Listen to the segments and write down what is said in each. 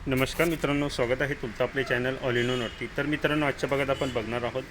नमस्कार मित्रांनो, स्वागत आहे तुमचं आपले चॅनल ऑल इन वरती। तर मित्रांनो, आजच्या भागात आपण बघणार आहोत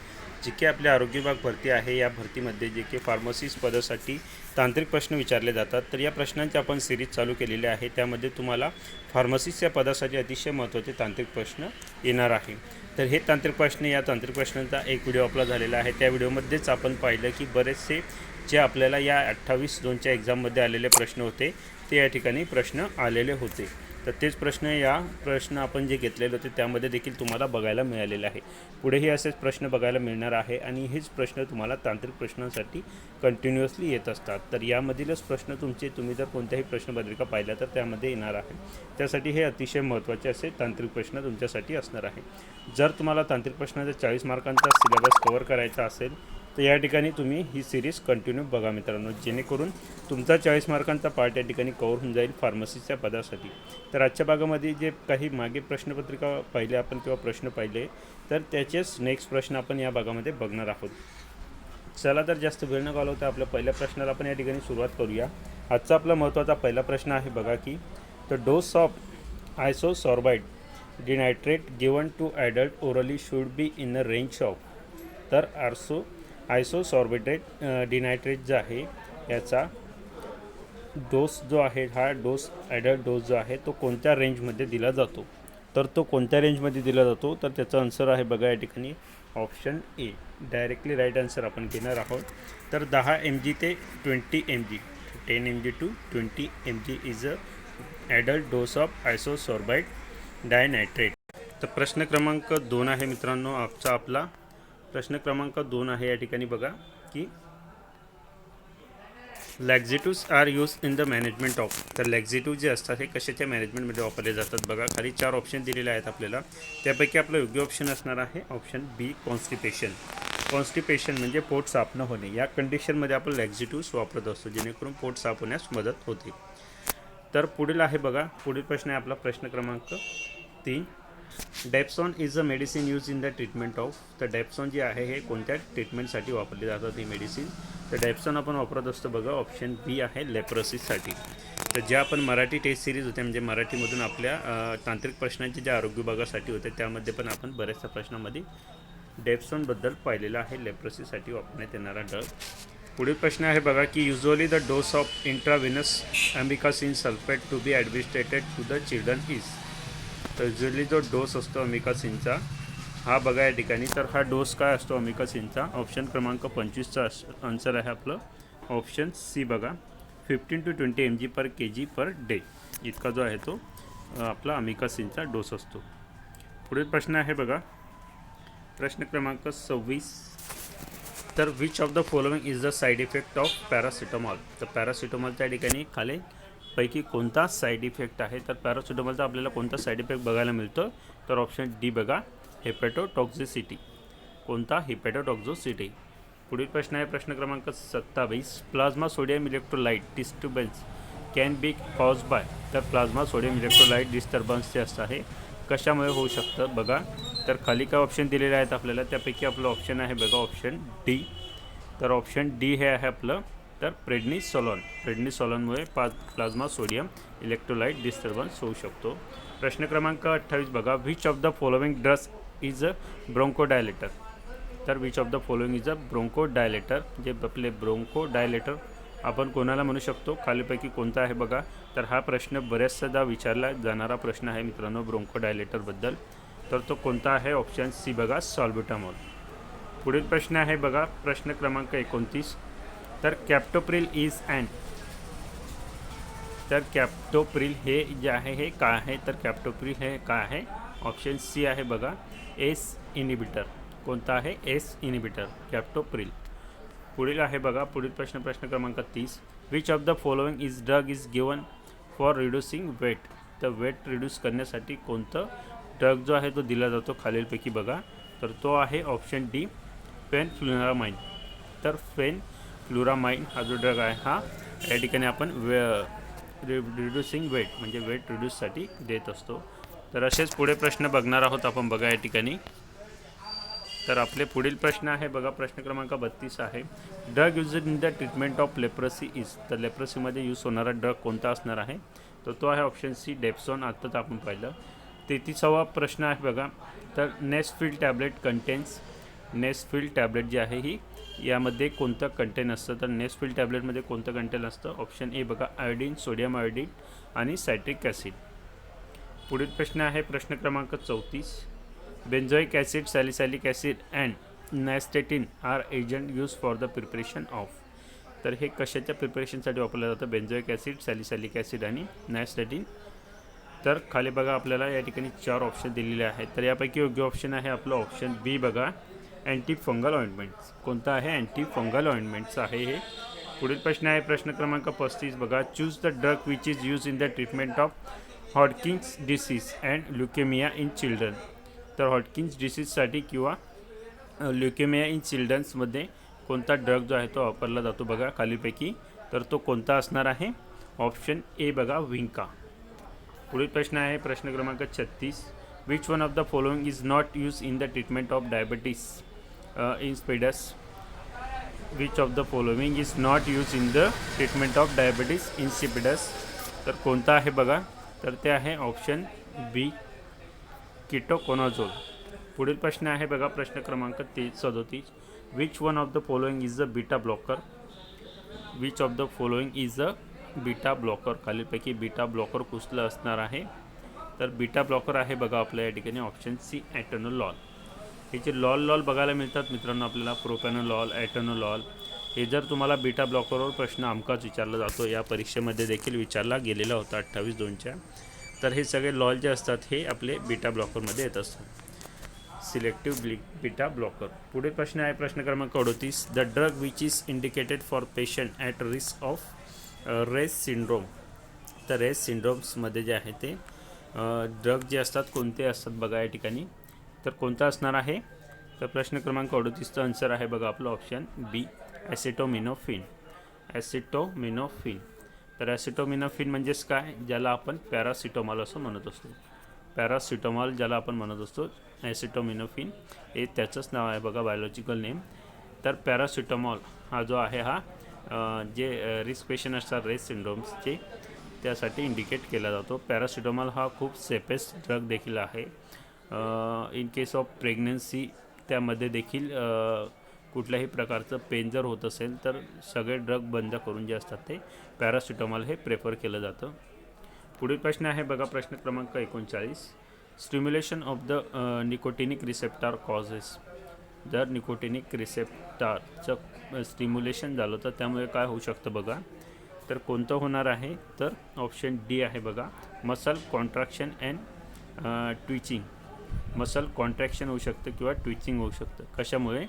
जी की आपल्या आरोग्य विभाग भरती आहे। या भरतीमध्ये जे की फार्मसिस्ट पदासाठी तांत्रिक प्रश्न विचारले जातात। तर या प्रश्नांची आपण सिरीज चालू केलेली आहे। त्यामध्ये तुम्हाला फार्मसिस्ट या पदासाठी अतिशय महत्त्वाचे तांत्रिक प्रश्न येणार आहे। तर हे तांत्रिक प्रश्न, या तांत्रिक प्रश्नांचा एक व्हिडिओ अपलोड झालेला आहे। त्या व्हिडिओमध्येच आपण पाहिलं की बरेचसे जे आपल्याला या 28/2च्या एक्झाममध्ये आलेले प्रश्न होते ते या ठिकाणी प्रश्न आलेले होते। तर तेच प्रश्न आपण जे घेतलेले होते त्यामध्ये देखील तुम्हाला बघायला मिळालेले आहे। पुढेही असेच प्रश्न बघायला मिळणार आहे आणि हेच प्रश्न तुम्हाला तांत्रिक प्रश्नांसाठी कंटिन्युअसली येत असतात। तर यामधीलच प्रश्न तुम्ही जर कोणत्याही प्रश्नपत्रिका पाहिल्या तर त्यामध्ये येणार आहे। त्यासाठी हे अतिशय महत्त्वाचे असे तांत्रिक प्रश्न तुमच्यासाठी असणार आहे। जर तुम्हाला तांत्रिक प्रश्नाचा 40 मार्कांचा सिलेबस कव्हर करायचा असेल तर या ठिकाणी तुम्ही ही सिरीज कंटिन्यू बघा मित्रांनो, जेणेकरून तुमचा 40 मार्कांचा पार्ट या ठिकाणी कव्हर होऊन जाईल फार्मसीच्या पदासाठी। तर आजच्या भागामध्ये जे काही मागे प्रश्नपत्रिका पाहिले आपण किंवा प्रश्न पाहिले तर त्याचेच नेक्स्ट प्रश्न आपण या भागामध्ये बघणार आहोत। चला तर जास्त वेळ न घालवता आपल्या पहिल्या प्रश्नाला आपण या ठिकाणी सुरुवात करूया। आजचा आपला महत्त्वाचा पहिला प्रश्न आहे बघा की the dose of isosorbide dinitrate given to adult orally should be in a range of. तर आयसोसॉर्बिट्रेट डिनायट्रेट जो आहे याचा डोस जो आहे, हा डोस ॲडल्ट डोस जो आहे तो कोणत्या रेंजमध्ये दिला जातो। तर तो कोणत्या रेंजमध्ये दिला जातो तर त्याचा आन्सर आहे बघा या ठिकाणी option A. Directly right answer आपण घेणार आहोत। तर 10 mg ते 20 mg, 10 mg to 20 mg is a adult dose of isosorbide dinitrate. तर प्रश्न क्रमांक 2 आहे मित्रांनो आपला प्रश्न क्रमांक 2 आहे या ठिकाणी बघा की laxatives are use in the management of. तर लॅक्झेटिव्ह जे असतात हे कशाच्या मॅनेजमेंटमध्ये वापरले जातात बघा। खाली 4 ऑप्शन दिलेले आहेत आपल्याला, त्यापैकी आपलं योग्य ऑप्शन असणार आहे ऑप्शन बी, कॉन्स्टिपेशन। कॉन्स्टिपेशन म्हणजे पोट साफ न होणे, या कंडिशनमध्ये आपण लॅक्झेटिव्स वापरत असतो जेणेकरून पोट साफ होण्यास मदत होते। तर पुढील आहे बघा, पुढील प्रश्न आहे आपला प्रश्न क्रमांक 3। डेप्सॉन is a medicine use in the treatment of. तर डेप्सॉन जे आहे हे कोणत्या ट्रीटमेंटसाठी वापरले जातात ही मेडिसिन। तर डेप्सॉन आपण वापरत असतो बघा ऑप्शन बी आहे लेप्रोसिससाठी। तर ज्या आपण मराठी टेस्ट सिरीज होत्या म्हणजे मराठीमधून आपल्या तांत्रिक प्रश्नांचे ज्या आरोग्य विभागासाठी होते त्यामध्ये पण आपण बऱ्याचशा प्रश्नांमध्ये डेप्सॉनबद्दल पाहिलेलं आहे, लेप्रोसिससाठी वापरण्यात येणारा ड्रग। पुढील प्रश्न आहे बघा की usually the dose of intravenous amikacin sulphate to be administered to the children is. तर युजली जो डोस असतो अमिकासिनचा हा बघा या ठिकाणी, तर हा डोस काय असतो अमिकासिनचा, ऑप्शन क्रमांक 25चा आन्सर आहे आपलं ऑप्शन सी बघा, 15 to 20 mg per kg per day इतका जो आहे तो आपला अमिकासिनचा डोस असतो। पुढील प्रश्न आहे बघा प्रश्न क्रमांक 26। तर which of the following is the side effect of paracetamol. तर पॅरासिटामॉलच्या ठिकाणी खाली पैकी कोणता साईड इफेक्ट आहे, तर पॅरासिटामॉलचा आपल्याला कोणता साईड इफेक्ट बघायला मिळतो तर ऑप्शन डी बघा, हेपॅटोटॉक्झिसिटी। कोणता, हेपॅटोटॉक्झिसिटी। पुढील प्रश्न आहे प्रश्न क्रमांक 27। Plasma sodium electrolyte disturbance can be cause by. तर प्लाझ्मा सोडियम इलेक्ट्रोलाइट डिस्टर्बन्स जे असतं आहे कशामुळे होऊ शकतं बघा। तर खाली काय ऑप्शन दिलेले आहेत आपल्याला, त्यापैकी आपलं ऑप्शन आहे बघा ऑप्शन डी। तर ऑप्शन डी हे आहे आपलं तर प्रेडनिसोलॉनमुळे प्लाझ्मा सोडियम इलेक्ट्रोलाइट डिस्टर्बन्स होऊ शकतो। प्रश्न क्रमांक 28 बघा, which of the following drugs is a bronchodilator. तर which of the following is a bronchodilator, जे आपले ब्रोंकोडायलेटर आपण कोणाला म्हणू शकतो, खालीपैकी कोणता आहे बघा। तर हा प्रश्न बऱ्याचदा विचारला जाणारा प्रश्न आहे मित्रांनो ब्रोंकोडायलेटरबद्दल, तर तो कोणता आहे ऑप्शन सी बघा, सॉल्ब्युटामॉल। पुढील प्रश्न आहे बघा प्रश्न क्रमांक 29। तर कॅप्टोप्रिल इज अँड। तर कॅप्टोप्रिल हे जे आहे हे काय आहे, तर कॅप्टोप्रिल हे काय आहे ऑप्शन सी आहे बघा, एस इनिबिटर। कोणता आहे, एस इनिबिटर, कॅप्टोप्रिल। पुढील आहे बघा पुढील प्रश्न क्रमांक 30। Which of the following is drug is given for reducing weight. तर वेट रिड्यूस करण्यासाठी कोणतं ड्रग जो आहे तो दिला जातो खालीलपैकी बघा, तर तो आहे ऑप्शन डी, फेनफ्लुरामाइन। तर फेनफ्लुरामाइन हा जो ड्रग आहे हा या ठिकाणी आपण रिड्यूसिंग वेट म्हणजे वेट रिड्यूससाठी देत असतो। तर असेच पुढे प्रश्न बघणार आहोत आपण बघा या ठिकाणी। तर आपले पुढील प्रश्न आहे बघा प्रश्न क्रमांक 32 आहे, drug use in the treatment of leprosy is. तर लेप्रोसीमध्ये यूज होणारा ड्रग कोणता असणार आहे, तर तो आहे ऑप्शन सी, डेप्सॉन। आत्ताच आपण पाहिलं 33वा प्रश्न आहे बघा. तर नेस्टफिल टॅबलेट कंटेन्स, नेस्टफिल टॅबलेट जे आहे ही यामध्ये कोणतं कंटेन असतं? तर नेस्टफिल टॅबलेटमध्ये कोणतं कंटेन असतं? ऑप्शन ए बघा, आयोडीन, सोडियम आयोडीन आणि सायट्रिक ॲसिड. पुढील प्रश्न आहे प्रश्न क्रमांक 34. Benzoic acid, salicylic acid and nystatin are agent use for the preparation of. तर हे कशाच्या प्रिपरेशनसाठी वापरलं जातं? बेन्झोइक ॲसिड, सॅलिसायलिक ॲसिड आणि नॅस्टेटिन. तर खाली बघा आपल्याला या ठिकाणी 4 ऑप्शन दिलेले आहेत. तर यापैकी योग्य ऑप्शन आहे आपलं ऑप्शन बी बघा, अँटी फंगल ऑइंटमेंट्स. कोणतं आहे? अँटी फंगल ऑइंटमेंट्स आहे हे. पुढील प्रश्न आहे प्रश्न क्रमांक 35 बघा. Choose the drug which is use in the treatment of Hodgkin's disease and leukaemia in children. तर हॉडकिन्स डिसीजसाठी किंवा ल्युकेमिया इन चिल्ड्रन्समध्ये कोणता ड्रग जो आहे तो वापरला जातो बघा खालीपैकी. तर तो कोणता असणार आहे? ऑप्शन ए बघा, विंका. पुढील प्रश्न आहे प्रश्न क्रमांक 36. Which one of the following is not use in the treatment of diabetes insipidus. Which of the following is not use in the treatment of diabetes insipidus. तर कोणता आहे बघा? तर ते आहे ऑप्शन बी, कीटोकोनाझोल. पुढील प्रश्न आहे बघा प्रश्न क्रमांक 37. Which one of the following is a beta blocker. Which of the following is a beta blocker. खालीपैकी बीटा ब्लॉकर कुठलं असणार आहे? तर बीटा ब्लॉकर आहे बघा आपल्या या ठिकाणी ऑप्शन सी, ॲटोनोलॉल. हे जे लॉल बघायला मिळतात मित्रांनो आपल्याला, प्रोपॅनोलॉल, ॲटोनोलॉल, हे जर तुम्हाला बीटा ब्लॉकरवर प्रश्न हमखास विचारला जातो, या परीक्षेमध्ये देखील विचारला गेलेला होता 28/2च्या. तर हे सगळे लॉल जे असतात हे आपले बीटा ब्लॉकरमध्ये येत असतात, सिलेक्टिव्ह बीटा ब्लॉकर. पुढे प्रश्न आहे प्रश्न क्रमांक 38. The drug which is indicated for patient at risk of Reye's syndrome. तर रेस सिंड्रोम्समध्ये जे आहे ते ड्रग जे असतात कोणते असतात बघा या ठिकाणी. तर कोणता असणार आहे? तर प्रश्न क्रमांक 38चं आन्सर आहे बघा आपलं ऑप्शन बी, ॲसिटोमिनोफिन. ॲसिटोमिनोफिन. तर ॲसिटोमिनोफिन म्हणजेच काय? ज्याला आपण पॅरासिटोमॉल असं म्हणत असतो. पॅरासिटोमॉल ज्याला आपण म्हणत असतो, ॲसिटोमिनोफिन हे त्याचंच नाव आहे बघा, बायोलॉजिकल नेम. तर पॅरासिटोमॉल हा जो आहे हा जे रिस्क पेशंट असतात रेस सिंड्रोम्सचे त्यासाठी इंडिकेट केला जातो. पॅरासिटोमॉल हा खूप सेफेस्ट ड्रग देखील आहे. इन केस ऑफ प्रेग्नन्सी त्यामध्ये देखील कुठल्याही प्रकारचं पेन जर होत असेल तर सगळे ड्रग बंद करून जे असतात ते पॅरासिटोमॉल हे प्रेफर केलं जातं. पुढील प्रश्न आहे बघा प्रश्न क्रमांक 39. Stimulation of the nicotinic receptor causes. जर निकोटिनिक रिसेप्टारचं स्टिम्युलेशन झालं तर त्यामुळे काय होऊ शकतं बघा. तर कोणतं होणार आहे? तर ऑप्शन डी आहे बघा, muscle contraction and twitching. Muscle contraction होऊ शकतं किंवा ट्विचिंग होऊ शकतं. कशामुळे?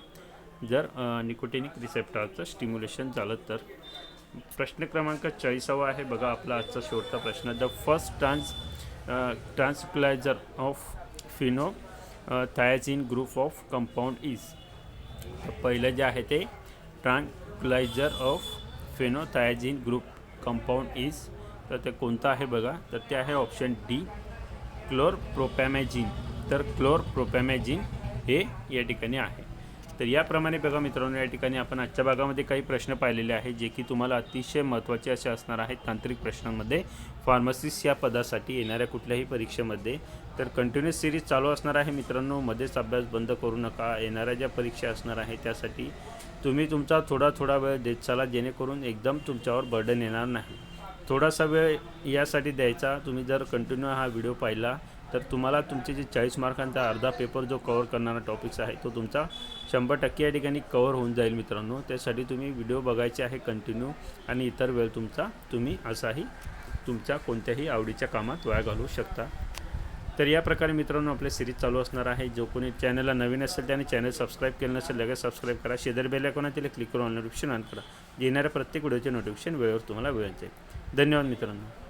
जर निकोटिनिक रिसेप्टरचं स्टिम्युलेशन झालं तर. प्रश्न क्रमांक 40 आहे बघा आपला आजचा शेवटचा प्रश्न. The first tranquilizer of phenothiazine group of compound is. पहिलं जे आहे ते tranquilizer of phenothiazine group compound is. तर ते कोणतं आहे बघा. तर ते आहे ऑप्शन डी, क्लोरप्रोपॅमॅझिन. तर क्लोरप्रोपॅमॅझिन हे या ठिकाणी आहे. तर याप्रमाणे बघा मित्रांनो या ठिकाणी आपण आजच्या भागामध्ये काही प्रश्न पाहिलेले आहेत जे की तुम्हाला अतिशय महत्त्वाचे असे असणार आहेत तांत्रिक प्रश्नांमध्ये फार्मसिस्ट या पदासाठी येणाऱ्या कुठल्याही परीक्षेमध्ये. तर कंटिन्युअस सिरीज चालू असणार आहे मित्रांनो, मध्येच अभ्यास बंद करू नका. येणाऱ्या ज्या परीक्षा असणार आहे त्यासाठी तुम्ही तुमचा थोडा वेळ देत चला, जेणेकरून एकदम तुमच्यावर बर्डन येणार नाही. थोडासा वेळ यासाठी द्यायचा. तुम्ही जर कंटिन्यू हा व्हिडिओ पाहिला तर तुम्हाला तुमचे जे 40 मार्कांचा अर्धा पेपर जो कवर करणारा टॉपिक्स आहे तो तुमचा 100% या ठिकाणी कवर होऊन जाईल मित्रांनो. त्यासाठी तुम्ही व्हिडिओ बघायचे आहे कंटिन्यू आणि इतर वेळ तुमचा तुम्ही असाही तुमच्या कोणत्याही आवडीच्या कामात वाया घालवू शकता. तर या प्रकारे मित्रांनो आपले सिरीज चालू असणार आहे. जो कोणी चॅनलला नवीन असेल त्याने चॅनल सबस्क्राईब केलं नसेल लगेच सबस्क्राईब करा. शेजारी बेल आयकॉन क्लिक करून ऑल नोटिफिकेशन ऑन करा. येणाऱ्या प्रत्येक व्हिडिओचे नोटिफिकेशन वेळेवर तुम्हाला मिळेल. धन्यवाद मित्रांनो.